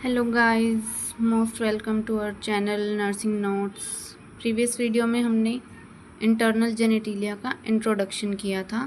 Hello guys, most welcome to our channel nursing notes. Previous video में हमने internal genitalia का introduction किया था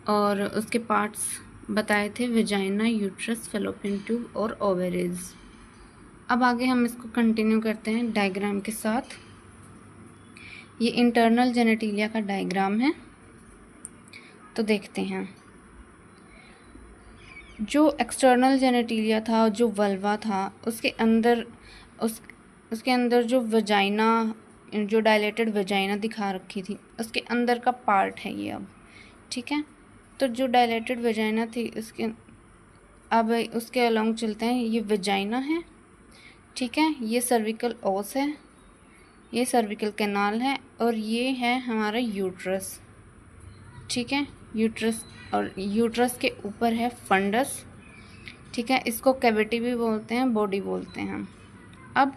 और उसके पार्ट्स बताए थे वेजाइना, यूट्रस, फैलोपियन ट्यूब और ओवेरीज। अब आगे हम इसको कंटिन्यू करते हैं डायग्राम के साथ। ये इंटरनल जेनेटिलिया का डायग्राम है, तो देखते हैं। जो एक्सटर्नल जेनेटिलिया था, जो वल्वा था, उसके अंदर जो वजाइना, जो डायलेटेड वजाइना दिखा रखी थी, उसके अंदर का पार्ट है ये। अब ठीक है, तो जो डायलेटेड वजाइना थी अब उसके अलोंग चलते हैं। ये वजाइना है, ठीक है, ये सर्विकल ओस है, ये सर्विकल कैनाल है और ये है हमारा यूट्रस। ठीक है, यूट्रस, और यूट्रस के ऊपर है फंडस। ठीक है, इसको कैविटी भी बोलते हैं, बॉडी बोलते हैं। अब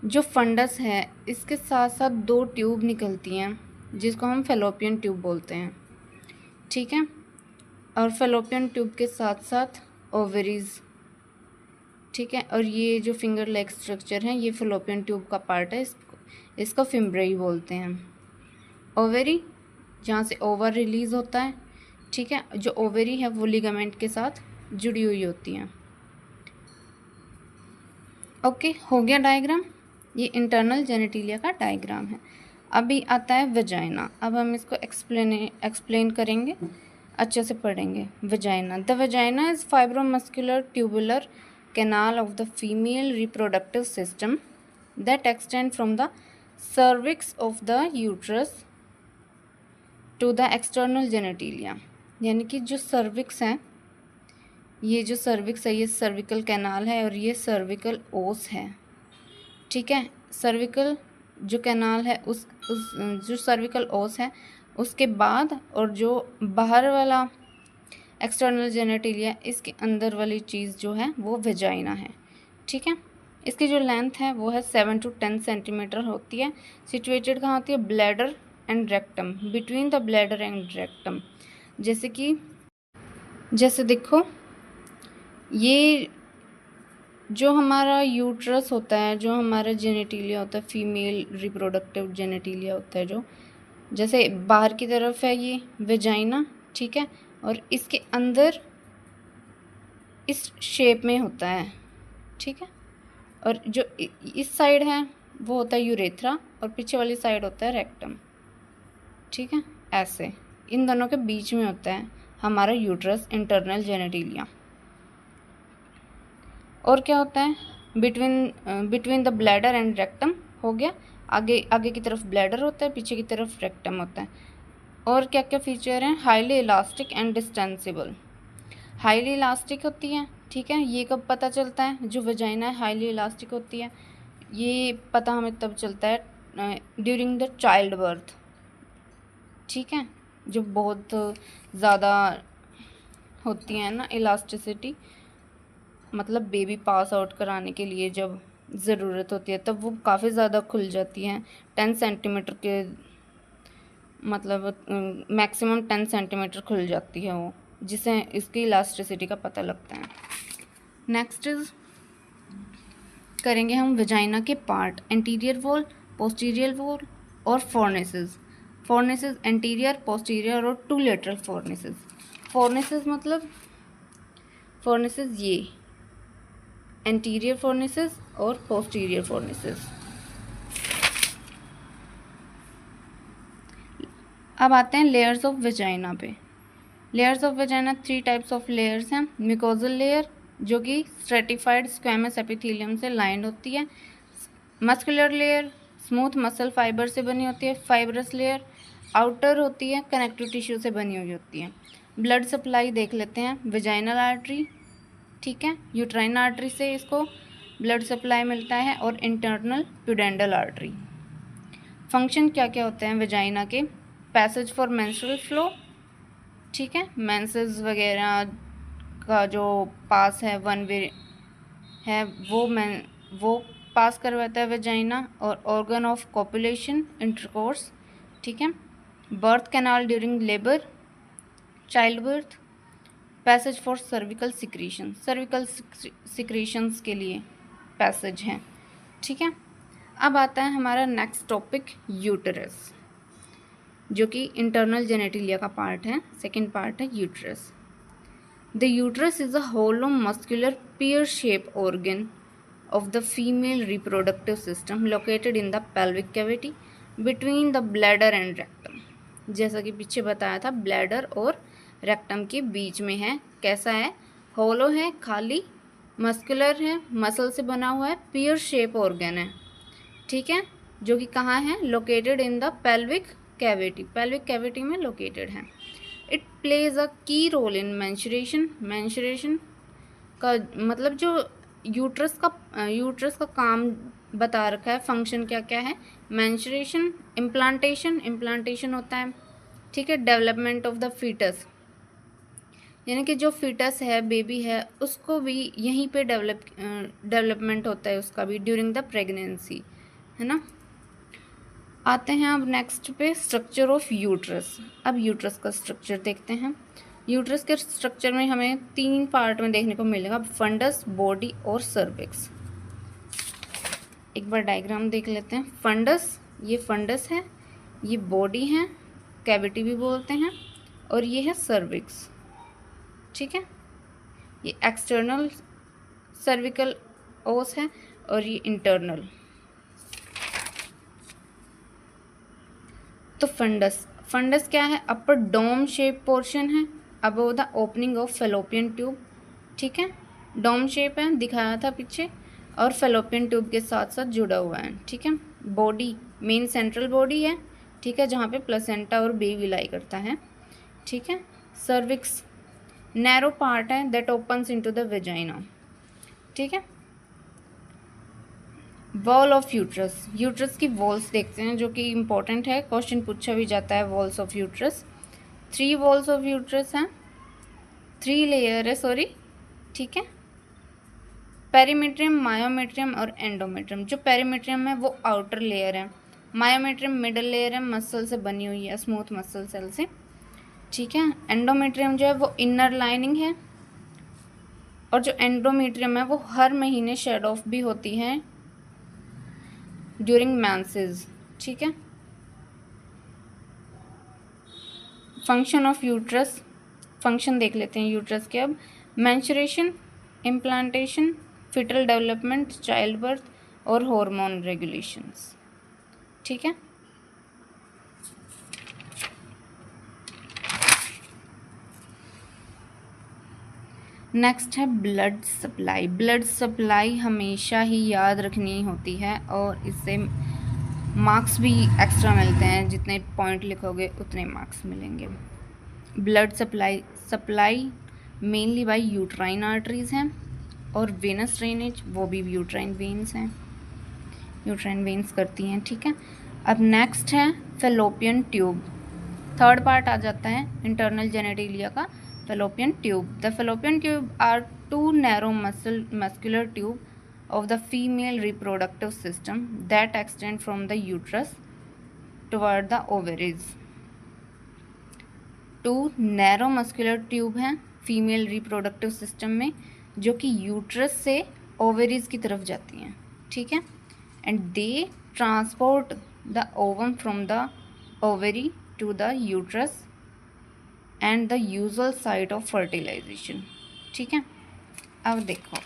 जो फंडस है, इसके साथ साथ दो ट्यूब निकलती हैं जिसको हम फैलोपियन ट्यूब बोलते हैं। ठीक है, और फैलोपियन ट्यूब के साथ साथ ओवरीज। ठीक है, और ये जो फिंगर लेग स्ट्रक्चर है, ये फैलोपियन ट्यूब का पार्ट है, इसको फिम्ब्रेई बोलते हैं। ओवरी, जहाँ से ओवर रिलीज होता है। ठीक है, जो ओवरी है वो लिगामेंट के साथ जुड़ी हुई होती हैं। ओके, हो गया डायग्राम। ये इंटरनल जेनेटिलिया का डायग्राम है। अभी आता है वजाइना। अब हम इसको एक्सप्लेन करेंगे, अच्छे से पढ़ेंगे। Vagina, the vagina is fibromuscular tubular canal of the female reproductive system that extend from the cervix of the uterus to the external genitalia. यानी कि जो सर्विक्स है, ये जो सर्विक्स है, ये सर्विकल कैनाल है और ये सर्विकल ओस है। ठीक है, सर्विकल जो कैनाल है, उस जो सर्विकल ओस है, उसके बाद और जो बाहर वाला एक्सटर्नल जेनेटिलिया, इसके अंदर वाली चीज़ जो है वो वेजाइना है। ठीक है, इसकी जो लेंथ है वो है 7 to 10 सेंटीमीटर होती है। सिचुएटेड कहाँ होती है? Bladder and rectum, between the bladder and rectum. जैसे देखो, ये जो हमारा यूट्रस होता है, जो हमारा जेनेटिलिया होता है, फीमेल रिप्रोडक्टिव जेनेटिलिया होता है, जो जैसे बाहर की तरफ है ये वेजाइना। ठीक है, और इसके अंदर इस शेप में होता है। ठीक है, और जो इस साइड है वो होता है यूरेथ्रा और पीछे वाली साइड होता है रेक्टम। ठीक है, ऐसे इन दोनों के बीच में होता है हमारा यूट्रस, इंटरनल जेनेटिलिया। और क्या होता है? Between the bladder and rectum हो गया। आगे की तरफ ब्लैडर होता है, पीछे की तरफ रेक्टम होता है। और क्या क्या फीचर हैं? Highly elastic and distensible. Highly elastic होती है। ठीक है, ये कब पता चलता है? जो वजाइना है हाईली इलास्टिक होती है, ये पता हमें तब चलता है ड्यूरिंग द चाइल्ड बर्थ। ठीक है, जो बहुत ज़्यादा होती है ना इलास्टिसिटी, मतलब बेबी पास आउट कराने के लिए जब ज़रूरत होती है तब वो काफ़ी ज़्यादा खुल जाती हैं। 10 सेंटीमीटर के, मतलब मैक्सिमम 10 सेंटीमीटर खुल जाती है वो, जिससे इसकी इलास्टिसिटी का पता लगता है। नेक्स्ट इज करेंगे हम वजाइना के part, anterior wall, posterior wall और फोर्निसेस। फोर्निसेस एंटीरियर, पोस्टीरियर और 2 लेटरल फोर्निसेस। फोर्निसेस मतलब फोर्निसेस ये एंटीरियर फोर्निसेस और पोस्टीरियर फोर्निसेस। अब आते हैं लेयर्स ऑफ वेजाइना पे। Layers of vagina 3 types of layers हैं। म्यूकोजल लेयर, जो कि स्ट्रेटिफाइड स्क्वेमस एपिथेलियम से लाइंड होती है। Muscular layer smooth muscle fibre से बनी होती है। फाइब्रस लेयर आउटर होती है, कनेक्टिव टिश्यू से बनी हुई होती है। ब्लड सप्लाई देख लेते हैं। वेजाइनल आर्टरी, ठीक है, यूट्राइन आर्टरी से इसको ब्लड सप्लाई मिलता है, और इंटरनल प्यूडेंडल आर्टरी। फंक्शन क्या क्या होते हैं वेजाइना के? पैसेज फॉर मेंस्ट्रुअल फ्लो, ठीक है, मेंसेस वगैरह का जो पास है, वन वे है, वो पास करवाता है वेजाइना। और ऑर्गन ऑफ कॉपुलेशन, इंटरकोर्स, ठीक है। Birth canal during labour, child birth, passage for cervical secretion, cervical secretions के लिए पैसेज हैं, ठीक है। अब आता है हमारा नेक्स्ट टॉपिक यूटरस, जो कि इंटरनल जेनेटिलिया का पार्ट है, सेकेंड पार्ट है uterus. The uterus is a hollow muscular pear shaped organ of the female reproductive system located in the pelvic cavity between the bladder and rectum। जैसा कि पीछे बताया था, ब्लैडर और rectum के बीच में है। कैसा है? होलो है, खाली, मस्कुलर है, मसल से बना हुआ है, पियर शेप ऑर्गन है, ठीक है, जो कि कहाँ है? Located in the pelvic cavity, pelvic cavity में लोकेटेड है। इट प्लेज अ की रोल इन मेंस्ट्रुएशन, मेंस्ट्रुएशन का मतलब जो यूट्रस का काम बता रखा है, फंक्शन क्या क्या है? मेंस्ट्रुएशन, इम्प्लांटेशन होता है, ठीक है, डेवलपमेंट ऑफ द फीटस, यानी कि जो फीटस है, बेबी है, उसको भी यहीं पे डेवलपमेंट होता है उसका भी ड्यूरिंग द प्रेगनेंसी, है ना। आते हैं अब नेक्स्ट पे स्ट्रक्चर ऑफ यूट्रस। अब यूट्रस का स्ट्रक्चर देखते हैं। यूट्रस के स्ट्रक्चर में हमें 3 पार्ट में देखने को मिलेगा, फंडस, बॉडी और सर्विक्स। एक बार डायग्राम देख लेते हैं। फंडस, ये फंडस है, ये बॉडी है, कैविटी भी बोलते हैं, और ये है सर्विक्स, ठीक है। ये एक्सटर्नल सर्विकल ओस है और ये इंटरनल। तो फंडस क्या है? अपर डोम शेप पोर्शन है above the opening of fallopian tube, ठीक है, डोम शेप है, दिखाया था पीछे, और फेलोपियन ट्यूब के साथ साथ जुड़ा हुआ है, ठीक है। बॉडी, मेन सेंट्रल बॉडी है, ठीक है, जहाँ पे प्लेसेंटा और बेबी लाई करता है, ठीक है। सर्विक्स नैरो पार्ट है that opens into the vagina, ठीक है। वॉल ऑफ यूट्रस, यूट्रस की वॉल्स देखते हैं, जो कि इम्पोर्टेंट है, क्वेश्चन पूछा भी जाता है। Walls of uterus, 3 walls of uterus हैं, 3 लेयर है, सॉरी, ठीक है। पेरीमेट्रियम, मायोमेट्रियम और एंडोमेट्रियम। जो पेरीमेट्रियम है वो आउटर लेयर है, मायोमेट्रियम मिडल लेयर है, मसल से बनी हुई है, स्मूथ मसल सेल से, ठीक है। एंडोमेट्रियम जो है वो इनर लाइनिंग है, और जो एंडोमेट्रियम है वो हर महीने शेड ऑफ भी होती है ड्यूरिंग मेंसेस, ठीक है। फंक्शन ऑफ यूट्रस, फंक्शन देख लेते हैं यूट्रस के अब। Menstruation, implantation, foetal development, childbirth और हार्मोन रेगुलेशंस, ठीक है। नेक्स्ट है ब्लड सप्लाई। ब्लड सप्लाई हमेशा ही याद रखनी होती है, और इससे मार्क्स भी एक्स्ट्रा मिलते हैं, जितने पॉइंट लिखोगे उतने मार्क्स मिलेंगे। Blood supply mainly by uterine arteries हैं, और वेनस ड्रेनेज वो भी यूट्राइन वेन्स हैं, यूट्राइन वेन्स करती हैं, ठीक है। अब नेक्स्ट है फेलोपियन ट्यूब, थर्ड पार्ट आ जाता है इंटरनल जेनेटिलिया का, fallopian tube. The fallopian tube are 2 narrow muscular tube of the female reproductive system that extend from the uterus toward the ovaries। 2 narrow muscular tube हैं female reproductive system में, जो कि uterus से ovaries की तरफ जाती हैं, ठीक है। And they transport the ovum from the ovary to the uterus and the usual site of fertilisation, ठीक है। अब देखो,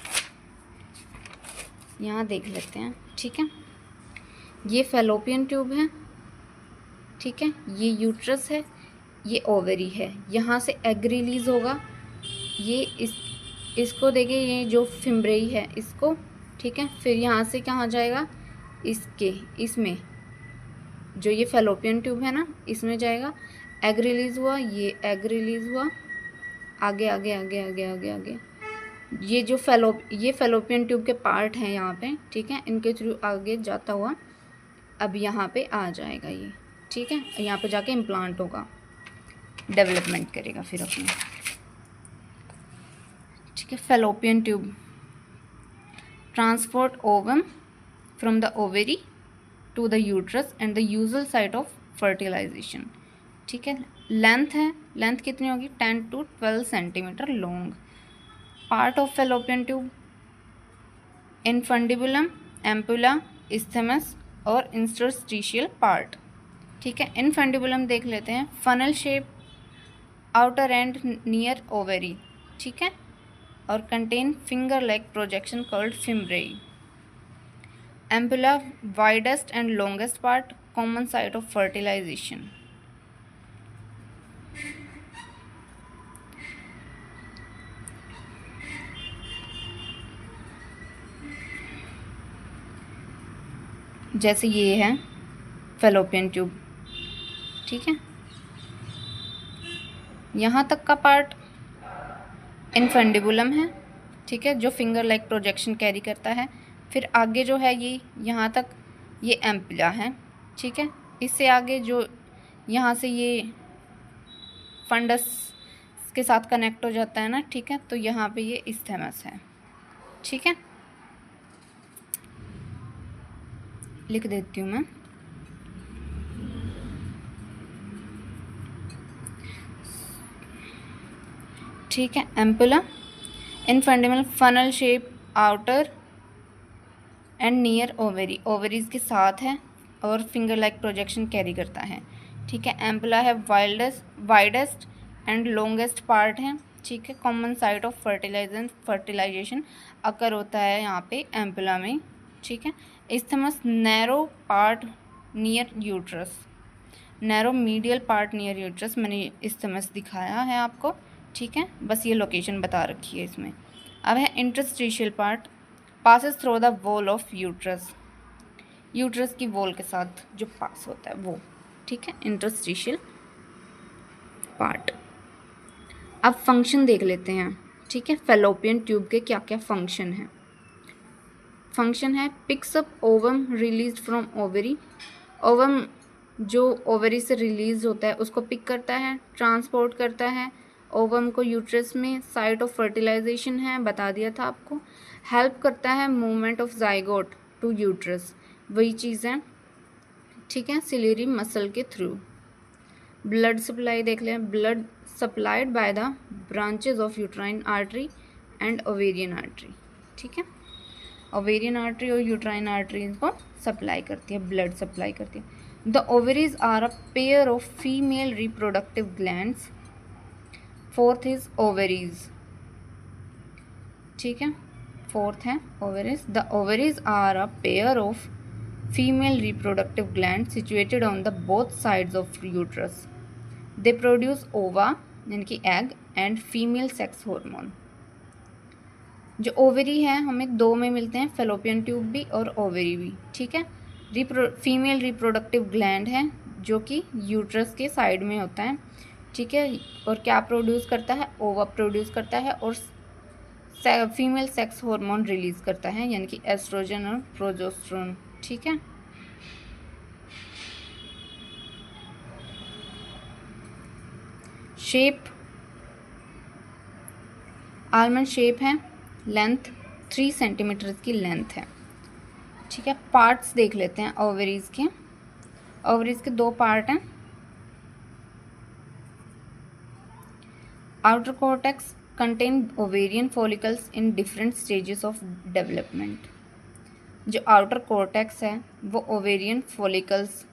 यहाँ देख लेते हैं, ठीक है। ये फेलोपियन ट्यूब है, ठीक है, ये यूट्रस है, ये ओवरी है, यहाँ से एग रिलीज होगा, ये इसको देखिए, ये जो फिम्ब्रेई है इसको, ठीक है, फिर यहाँ से कहाँ जाएगा? इसमें जो ये फेलोपियन ट्यूब है ना, इसमें जाएगा, एग रिलीज हुआ, ये एग रिलीज हुआ, आगे आगे आगे आगे आगे आगे, ये फेलोपियन ट्यूब के पार्ट हैं यहाँ पे, ठीक है, इनके थ्रू आगे जाता हुआ अब यहाँ पे आ जाएगा ये, ठीक है, यहाँ पे जाके इम्प्लांट होगा, डेवलपमेंट करेगा फिर अपने, ठीक है। Fallopian tube transport ovum from the ovary to the uterus and the usual site of fertilisation, ठीक है। लेंथ है, लेंथ कितनी होगी 10 to 12 centimeter long. Part of fallopian tube, infundibulum, ampulla, isthmus और इंटरस्टिशियल पार्ट। ठीक है, इनफंडिबुलम देख लेते हैं, funnel shape, outer end near ovary. ठीक है, और contain finger like projection called fimbriae. Ampulla, widest and longest part, common site of fertilization. जैसे ये है फेलोपियन ट्यूब। ठीक है, यहाँ तक का पार्ट इनफंडिबुलम है। ठीक है, जो फिंगर लाइक प्रोजेक्शन कैरी करता है। फिर आगे जो है ये यहाँ तक ये एम्पुला है। ठीक है, इससे आगे जो यहाँ से ये फंडस के साथ कनेक्ट हो जाता है ना। ठीक है, तो यहाँ पे ये इस्थेमस है। ठीक है, लिख देती हूँ मैं। ठीक है, ampulla, infundibulum, funnel shape, outer end near ovary, ovaries के साथ है और फिंगर लाइक प्रोजेक्शन कैरी करता है। ठीक है, एम्पुला है, वाइडेस्ट एंड लॉन्गेस्ट पार्ट है। ठीक है, common site of fertilization occur होता है यहाँ पे एम्पुला में। ठीक है, isthmus, narrow part near uterus, narrow medial part near uterus. मैंने इस्थेमस दिखाया है आपको। ठीक है, बस ये लोकेशन बता रखी है इसमें। अब है interstitial part, passes through the wall of uterus, uterus की वॉल के साथ जो पास होता है वो। ठीक है, इंटरस्टिशियल पार्ट। अब फंक्शन देख लेते हैं। ठीक है, फेलोपियन ट्यूब के क्या क्या फंक्शन है। फंक्शन है, picks up ovum release from ovary, ovum जो ओवरी से रिलीज होता है उसको पिक करता है, ट्रांसपोर्ट करता है ओवम को यूट्रस में, साइट ऑफ फर्टिलाइजेशन है, बता दिया था आपको। हेल्प करता है movement of zygote to uterus, वही चीज़ है। ठीक है, सिलेरी मसल के थ्रू। ब्लड सप्लाई देख लें, blood supplied by the branches of uterine artery and ovarian artery. ठीक है, ओवेरियन आर्टरी और यूट्राइन आर्टरी को सप्लाई करती है, ब्लड सप्लाई करती है। The ovaries are a pair of female reproductive glands. Fourth is ovaries. ठीक है, फोर्थ है ovaries. The ovaries are a pair of female reproductive gland situated on the both sides of uterus. They produce ओवा यानी कि egg and female sex hormone. जो ovary है हमें दो में मिलते हैं, फेलोपियन ट्यूब भी और ओवरी भी। ठीक है, फीमेल रिप्रोडक्टिव ग्लैंड है जो कि यूट्रस के साइड में होता है। ठीक है, और क्या प्रोड्यूस करता है, ओवा प्रोड्यूस करता है और फीमेल सेक्स हार्मोन रिलीज करता है यानी कि एस्ट्रोजन और प्रोजेस्टेरोन। ठीक है, शेप आलमंड शेप है, लेंथ 3 सेंटीमीटर की लेंथ है। ठीक है, पार्ट्स देख लेते हैं ओवरीज के। ओवरीज के दो पार्ट हैं, outer cortex contain ovarian follicles in different stages of development. जो आउटर कॉर्टेक्स है वो ओवेरियन फॉलिकल्स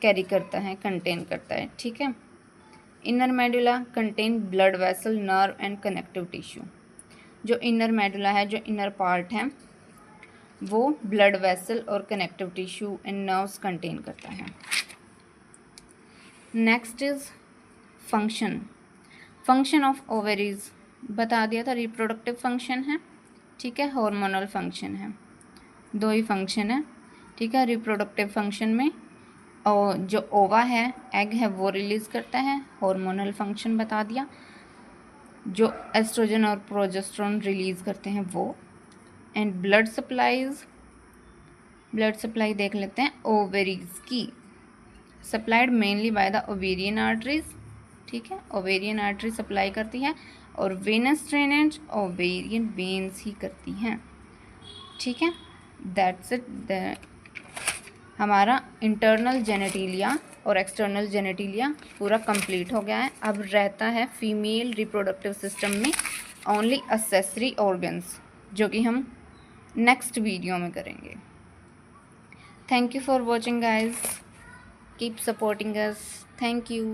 कैरी करता है, कंटेन करता है। ठीक है, inner medulla contain blood vessel, nerve and connective tissue. जो इनर मेडुला है, जो इनर पार्ट है वो ब्लड वेसल और connective tissue and nerves contain करता है। Next is function. Function of ovaries बता दिया था, रिप्रोडक्टिव फंक्शन है। ठीक है, हार्मोनल फंक्शन है, दो ही फंक्शन है। ठीक है, रिप्रोडक्टिव फंक्शन में और जो ओवा है, एग है, वो रिलीज करता है, हार्मोनल फंक्शन बता दिया। जो एस्ट्रोजन और प्रोजेस्टेरोन रिलीज करते हैं वो। एंड ब्लड सप्लाई देख लेते हैं ओवरीज की, supplied mainly by the ovarian arteries. ठीक है, ओवेरियन आर्टरी सप्लाई करती है और वेनस ड्रेनेज ओवेरियन वेन्स ही करती हैं। ठीक है, दैट्स इट। हमारा इंटरनल जेनेटिलिया और एक्सटर्नल जेनेटिलिया पूरा कंप्लीट हो गया है। अब रहता है फीमेल रिप्रोडक्टिव सिस्टम में ओनली एक्सेसरी ऑर्गन्स, जो कि हम नेक्स्ट वीडियो में करेंगे। Thank you for watching guys, keep supporting us, thank you.